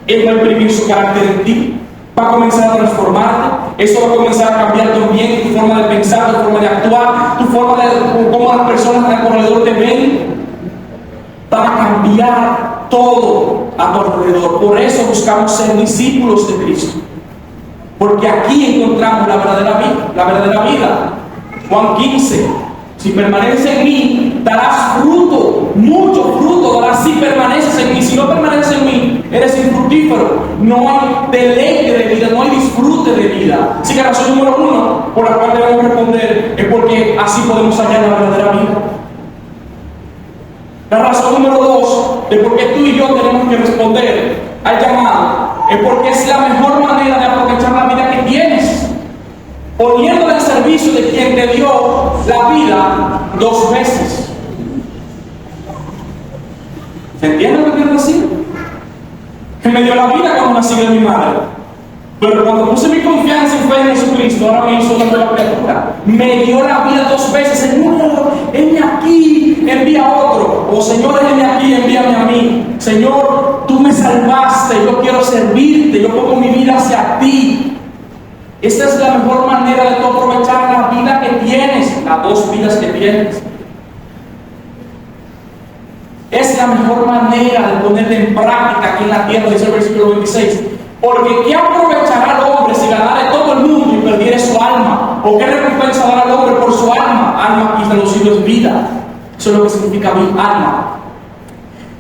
Él va a imprimir su carácter en ti, va a comenzar a transformarte. Eso va a comenzar a cambiar también tu forma de pensar, tu forma de actuar, tu forma de cómo las personas alrededor te ven. Va a cambiar todo a tu alrededor. Por eso buscamos ser discípulos de Cristo, porque aquí encontramos la verdadera vida. La verdadera vida. Juan 15: si permaneces en mí, darás fruto, mucho fruto darás si permaneces en mí. Si no permaneces en mí, eres infructífero. No hay deleite de vida, no hay disfrute de vida. Así que la razón número 1 por la cual debemos responder es porque así podemos hallar la verdadera vida. La razón número 2 de por qué tú y yo tenemos que responder al llamado es porque es la mejor manera de aprovechar la vida que tienes, poniéndola al servicio de quien te dio la vida 2 veces. ¿Se entiende lo que quiero decir? Que me dio la vida cuando nací de mi madre, pero cuando puse mi confianza y fe en Jesucristo, ahora me hizo una nueva criatura. Me dio la vida 2 veces. Señor, heme aquí, envía a otro. O Señor, heme aquí, envíame a mí. Señor, tú me salvaste, yo quiero servirte, yo pongo mi vida hacia ti. Esta es la mejor manera de tú aprovechar la vida que tienes, las dos vidas que tienes. Es la mejor manera de ponerla en práctica aquí en la tierra, dice el versículo 26. Porque ¿qué aprovechará al hombre si ganara todo el mundo y perdiere su alma? ¿O qué recompensa dará al hombre por su alma? Alma aquí traducido es vida. Eso es lo que significa alma.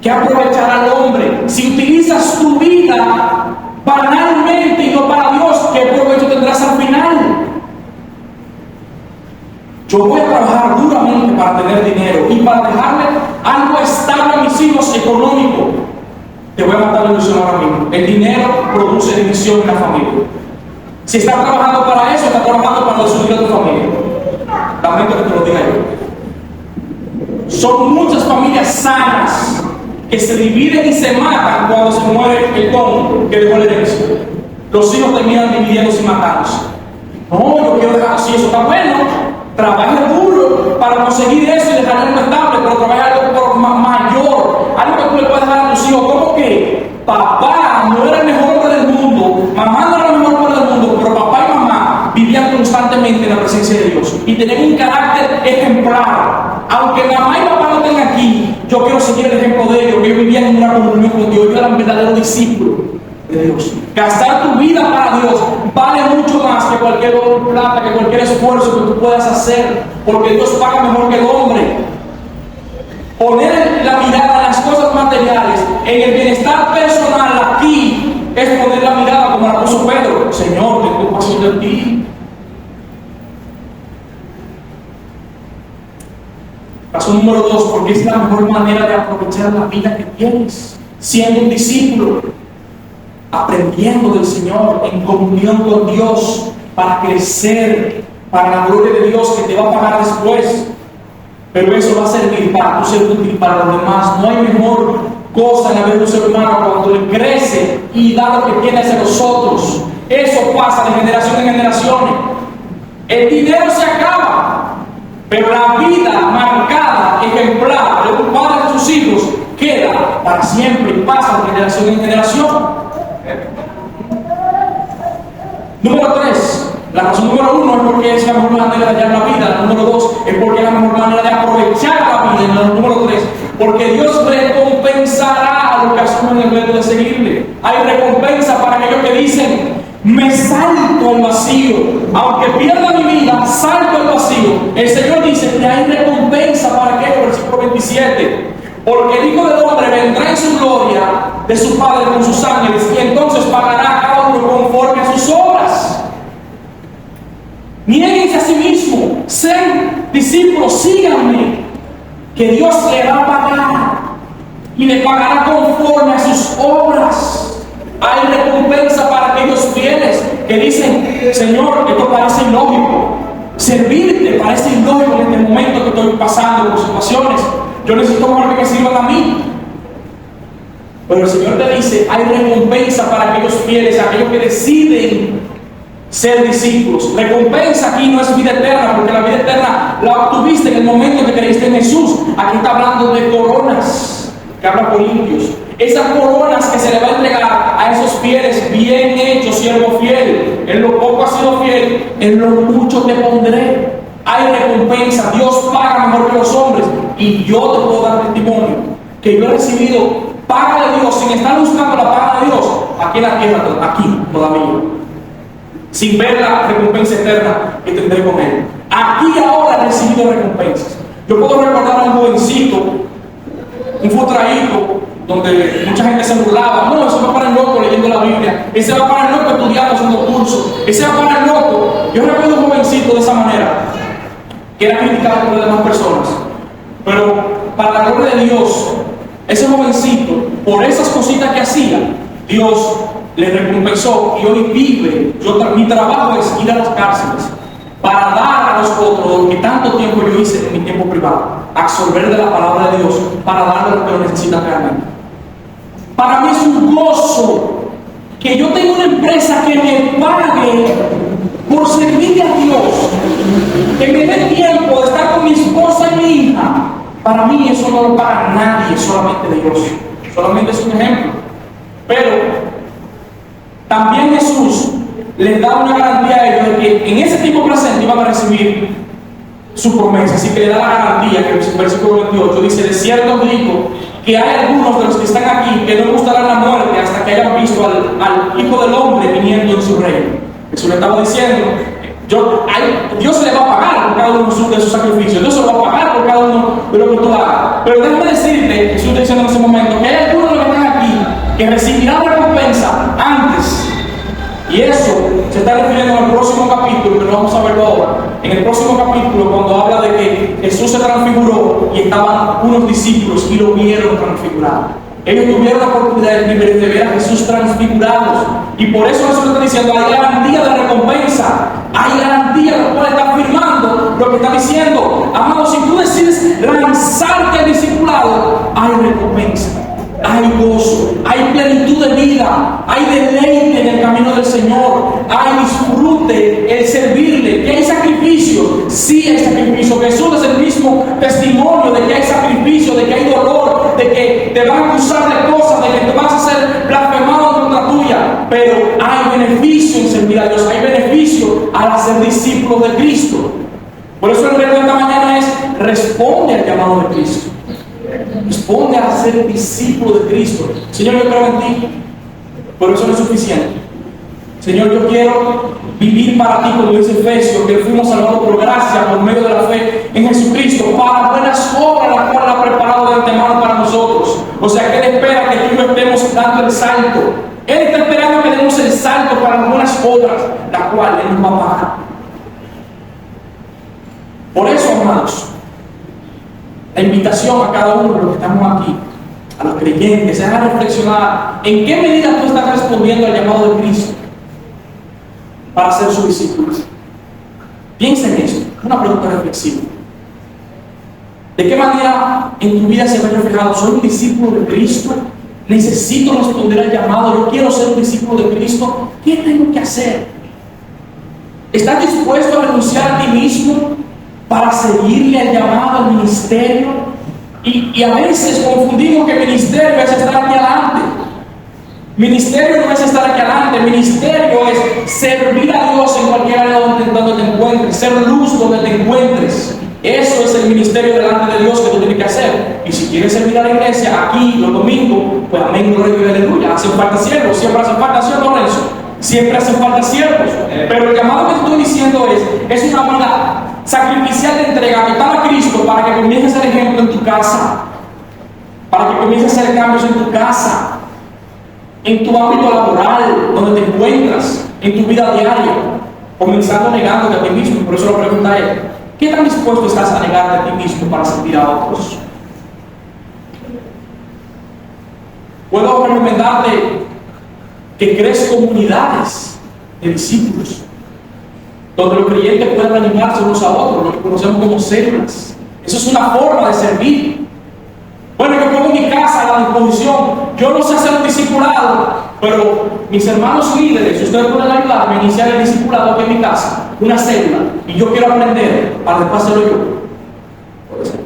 ¿Qué aprovechará al hombre si utilizas tu vida banalmente y no para Dios? ¿Qué provecho tendrás al final? Yo voy a trabajar duramente para tener dinero y para dejarle algo estable a mis hijos económico. Te voy a matar la ilusión ahora mismo. El dinero produce división en la familia. Si estás trabajando para eso, estás trabajando para destruir a tu familia. Lamento que te lo diga yo. Son muchas familias sanas que se dividen y se matan cuando se muere el don que dejó la herencia. Los hijos terminan dividiéndose y matándose. No, yo quiero dejar así, eso está bueno. Trabaje duro para conseguir eso y dejar algo estable, pero trabaje algo mayor, algo que tú le puedas dar a tus hijos. ¿Cómo que? Papá no era el mejor hombre del mundo, mamá no era el mejor hombre del mundo, pero papá y mamá vivían constantemente en la presencia de Dios y tenían un carácter ejemplar. Aunque mamá y papá no estén aquí, yo quiero seguir el ejemplo de ellos, que ellos vivían en una comunión con Dios, yo era un verdadero discípulo de Dios. Gastar tu vida para Dios vale mucho más que cualquier plata, que cualquier esfuerzo que tú puedas hacer, porque Dios paga mejor que el hombre. Poner la mirada en las cosas materiales, en el bienestar personal aquí, es poner la mirada como la puso Pedro. Señor, ten compasión de ti. Razón número 2, porque es la mejor manera de aprovechar la vida que tienes, siendo un discípulo, aprendiendo del Señor, en comunión con Dios, para crecer, para la gloria de Dios que te va a pagar después. Pero eso va a servir para tu ser útil para los demás. No hay mejor cosa en la vida de un ser humano cuando le crece y da lo que tiene hacia los otros. Eso pasa de generación en generación. El dinero se acaba, pero la vida marcada, ejemplar de un padre y de sus hijos queda para siempre y pasa de generación en generación. Número 3, la razón número 1 es porque es la mejor manera de hallar la vida. La número 2 es porque es la mejor manera de aprovechar la vida. Y la número 3, porque Dios recompensará a los que asumen el reto de seguirle. Hay recompensa para aquellos que dicen: me salto al vacío, aunque pierda mi vida, salto al vacío. El Señor dice que hay recompensa para aquellos, versículo 27. Porque el Hijo del Hombre vendrá en su gloria de su Padre con sus ángeles, y entonces pagará a cada uno conforme a sus obras. Niéguense a sí mismo, sean discípulos, síganme, que Dios le va a pagar y le pagará conforme a sus obras. Hay recompensa para aquellos fieles que dicen: Señor, esto parece ilógico, servirte parece ilógico en este momento que estoy pasando por situaciones. Yo necesito mejor que me sirvan a mí. Pero el Señor te dice: hay recompensa para aquellos fieles, aquellos que deciden ser discípulos. Recompensa aquí no es vida eterna, porque la vida eterna la obtuviste en el momento que creíste en Jesús. Aquí está hablando de coronas, que habla Corintios. Esas coronas que se le va a entregar a esos fieles: bien hecho, siervo fiel. En lo poco has sido fiel, en lo mucho te pondré. Hay recompensa. Dios paga mejor que los hombres. Y yo te puedo dar testimonio que yo he recibido paga de Dios sin estar buscando la paga de Dios aquí en la tierra, aquí todavía, sin ver la recompensa eterna que tendré con Él. Aquí ahora he recibido recompensas. Yo puedo recordar a un jovencito, un futradito, donde mucha gente se burlaba: no, ese va para el loco leyendo la Biblia, ese va para el loco estudiando, haciendo cursos, ese va para el loco. Yo recuerdo un jovencito de esa manera, que era criticado por las demás personas, pero para la gloria de Dios, ese jovencito, por esas cositas que hacía, Dios le recompensó y hoy vive. Mi trabajo es ir a las cárceles para dar a los otros lo que tanto tiempo yo hice en mi tiempo privado, absorber de la palabra de Dios para darle lo que lo necesita realmente. Para mí es un gozo que yo tenga una empresa que me pague por servirle a Dios, que me dé tiempo de estar con mi esposa y mi hija. Para mí eso no lo paga nadie, solamente Dios. Solamente es un ejemplo. Pero también Jesús les da una garantía a ellos de que en ese tiempo presente iban a recibir su promesa. Así que le da la garantía, que en el versículo 28 dice: de cierto os digo que hay algunos de los que están aquí que no gustarán la muerte hasta que hayan visto al Hijo del Hombre viniendo en su reino. Jesús le estaba diciendo: Dios le va a pagar por cada uno de sus sacrificios, Dios se lo va a pagar por cada uno de lo que tú hagas. Pero déjame decirte, Jesús está diciendo en ese momento, que hay algunos de los que están aquí que recibirán recompensa antes. Y eso se está refiriendo en el próximo capítulo, que no vamos a verlo ahora. En el próximo capítulo, cuando habla de que Jesús se transfiguró y estaban unos discípulos y lo vieron transfigurado. Ellos tuvieron la oportunidad de ver a Jesús transfigurados. Y por eso Jesús está diciendo: hay garantía de recompensa, hay garantía, lo cual está afirmando lo que está diciendo. Amados, si tú decides lanzarte al discipulado, hay recompensa, hay gozo, hay plenitud de vida, hay deleite en el camino del Señor, hay disfrute, el servirle. Que hay sacrificio, sí hay sacrificio. Jesús es el mismo testimonio de que hay sacrificio, de que hay dolor, de que te van a acusar de cosas, de que te vas a ser blasfemado contra tuya. Pero hay beneficio en servir a Dios, hay beneficio al ser discípulo de Cristo. Por eso el reto de esta mañana es: responde al llamado de Cristo. Responde a ser discípulo de Cristo. Señor, yo creo en ti, pero eso no es suficiente. Señor, yo quiero vivir para ti, como dice Efesios, que fuimos salvados por gracia, por medio de la fe en Jesucristo, para buenas obras, las cuales ha preparado de antemano para nosotros. O sea, que Él espera que tú y yo estemos dando el salto. Él está esperando que demos el salto para las buenas obras, las cuales Él nos va a pagar. Por eso, amados, la invitación a cada uno de los que estamos aquí, a los creyentes, es a reflexionar en qué medida tú estás respondiendo al llamado de Cristo para ser su discípulo. Piensa en esto, es una pregunta reflexiva. ¿De qué manera en tu vida se ve reflejado? ¿Soy un discípulo de Cristo? ¿Necesito responder al llamado? ¿Yo quiero ser un discípulo de Cristo? ¿Qué tengo que hacer? ¿Estás dispuesto a renunciar a ti mismo para seguirle al llamado al ministerio? Y a veces confundimos que ministerio es estar aquí adelante. Ministerio no es estar aquí adelante. Ministerio es servir a Dios en cualquier área donde te encuentres, ser luz donde te encuentres. Eso es el ministerio delante de Dios que tú tienes que hacer. Y si quieres servir a la iglesia aquí los domingos, pues amén, gloria y aleluya. Hacen falta siervos, siempre hacen falta siervos, Lorenzo. Siempre hacen falta siervos. Pero el llamado que te estoy diciendo es una vida sacrificial de entrega total a Cristo, para que comiences a ser ejemplo en tu casa, para que comiences a hacer cambios en tu casa, en tu ámbito laboral, donde te encuentras, en tu vida diaria, comenzando negándote a ti mismo. Por eso la pregunta es: ¿qué tan dispuesto estás a negarte a ti mismo para servir a otros? Puedo recomendarte que crees comunidades de discípulos, donde los creyentes puedan animarse unos a otros, lo que conocemos como células. Eso es una forma de servir. Bueno, yo pongo mi casa a la disposición. Yo no sé hacer un discipulado, pero mis hermanos líderes, ustedes pueden ayudarme a iniciar el discipulado aquí en mi casa, una célula, y yo quiero aprender para después hacerlo yo. Puede ser.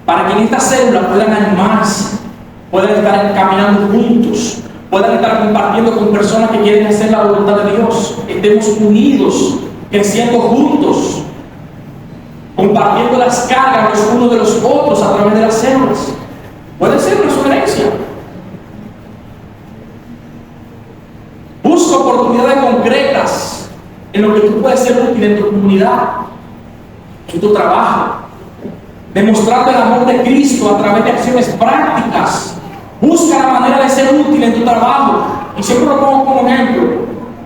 Para que en esta célula puedan animarse, puedan estar caminando juntos, puedan estar compartiendo con personas que quieren hacer la voluntad de Dios, estemos unidos, creciendo juntos, compartiendo las cargas los unos de los otros a través de las células. Puede ser una sugerencia. Busca oportunidades concretas en lo que tú puedes ser útil en tu comunidad, en tu trabajo, demostrando el amor de Cristo a través de acciones prácticas. Busca la manera de ser útil en tu trabajo. Y siempre lo pongo como ejemplo.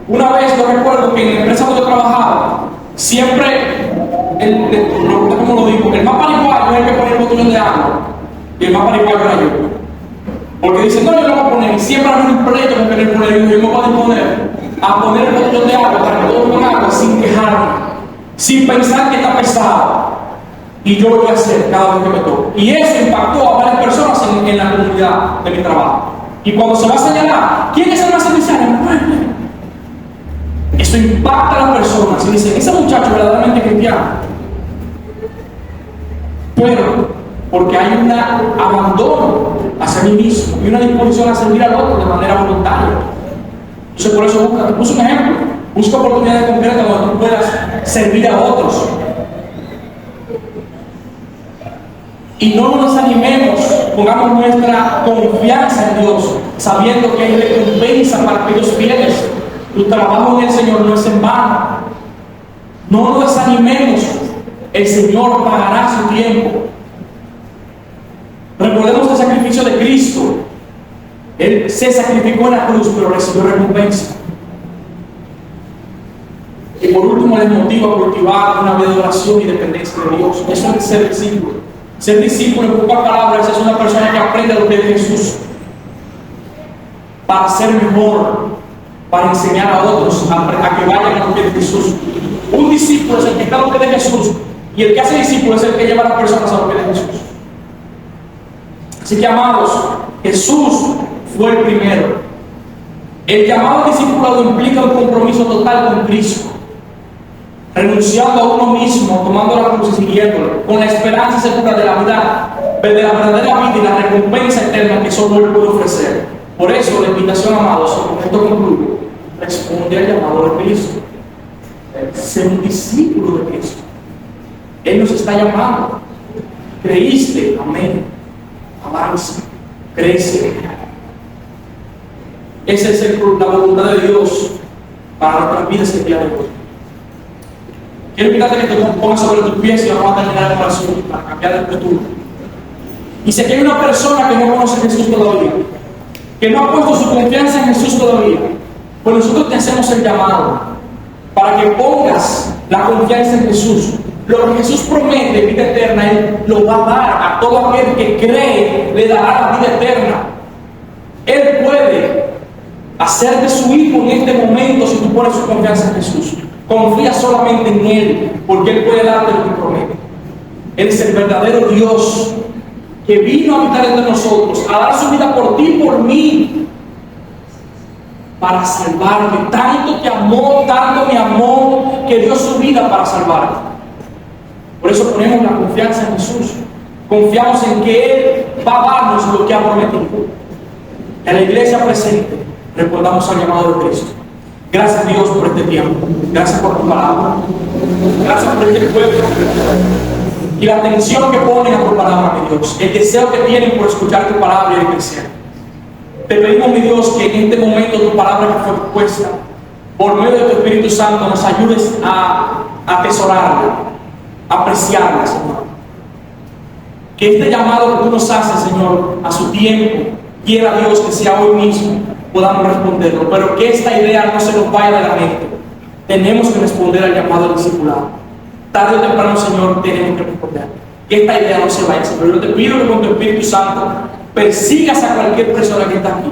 Una vez yo recuerdo que en la empresa donde yo trabajaba, siempre, ¿cómo lo digo? El más pariguayo es el que pone el botellón de agua. Y el más pariguayo era yo. Porque dicen: no, yo no voy a poner. Siempre hay un pleito con querer poner. Yo me voy a disponer a poner el botellón de agua para que todos tomen agua sin quejarme, sin pensar que está pesado. Y yo lo voy a hacer cada vez que me toque. Y eso impactó a varias personas en la comunidad de mi trabajo. Y cuando se va a señalar quién es el más servicial, eso impacta a las personas y dicen: ese muchacho verdaderamente es cristiano. Pero porque hay un abandono hacia mí mismo y una disposición a servir al otro de manera voluntaria. Entonces por eso busca, te puse un ejemplo, busca oportunidades concretas donde tú puedas servir a otros. Y no nos desanimemos, pongamos nuestra confianza en Dios, sabiendo que hay recompensa para aquellos fieles. Tu trabajo en el Señor no es en vano. No nos desanimemos, el Señor pagará su tiempo. Recordemos el sacrificio de Cristo. Él se sacrificó en la cruz, pero recibió recompensa. Y por último les motiva a cultivar una vida de oración y dependencia de Dios. Eso es ser discípulo. Ser discípulo, en pocas palabras, es una persona que aprende lo que es Jesús para ser mejor, para enseñar a otros a que vayan a lo que es Jesús. Un discípulo es el que está a lo que es Jesús, y el que hace discípulo es el que lleva a las personas a lo que es Jesús. Así que, amados, Jesús fue el primero. El llamado discipulado implica un compromiso total con Cristo, renunciando a uno mismo, tomando la cruz y siguiéndolo, con la esperanza segura de la vida, de la verdadera vida y la recompensa eterna que solo Él puede ofrecer. Por eso la invitación, amados, con esto concluyo, responde al llamado de Cristo. Ser un discípulo de Cristo. Él nos está llamando. Creíste, amén. Avanza, crece. Esa es la voluntad de Dios para nuestras vidas el día de hoy. Quiero invitarte a que te pongas sobre tus pies y vamos a terminar la oración para cambiar el futuro. Y sé que hay una persona que no conoce a Jesús todavía, que no ha puesto su confianza en Jesús todavía, pues nosotros te hacemos el llamado para que pongas la confianza en Jesús. Lo que Jesús promete, vida eterna, Él lo va a dar a todo aquel que cree, le dará la vida eterna. Él puede hacer de su hijo en este momento si tú pones su confianza en Jesús. Confía solamente en Él, porque Él puede darte lo que promete. Él es el verdadero Dios que vino a habitar entre nosotros, a dar su vida por ti y por mí, para salvarme. Tanto te amó, tanto me amó, que dio su vida para salvarte. Por eso ponemos la confianza en Jesús. Confiamos en que Él va a darnos lo que ha prometido. En la iglesia presente recordamos al llamado de Cristo. Gracias, Dios, por este tiempo. Gracias por tu palabra. Gracias por este pueblo y la atención que ponen a tu palabra, mi Dios. El deseo que tienen por escuchar tu palabra y de crecer. Te pedimos, mi Dios, que en este momento tu palabra que fue expuesta por medio de tu Espíritu Santo nos ayudes a atesorarla, a apreciarla, Señor. Que este llamado que tú nos haces, Señor, a su tiempo, quiera Dios que sea hoy mismo, podamos responderlo, pero que esta idea no se nos vaya de la mente. Tenemos que responder al llamado del discipulado. Tarde o temprano, Señor, tenemos que responder. Que esta idea no se vaya, Señor. Yo te pido que con tu Espíritu Santo persigas a cualquier persona que está aquí,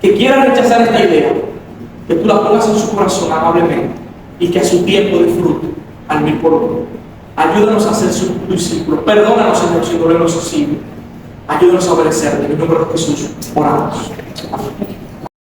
que quiera rechazar esta idea, que tú la pongas en su corazón amablemente y que a su tiempo disfrute al 1000%. Ayúdanos a ser sus discípulos. Perdónanos, Señor, si no lo hemos sido. Ayúdanos a obedecerte. En el nombre de Jesús oramos. Amén.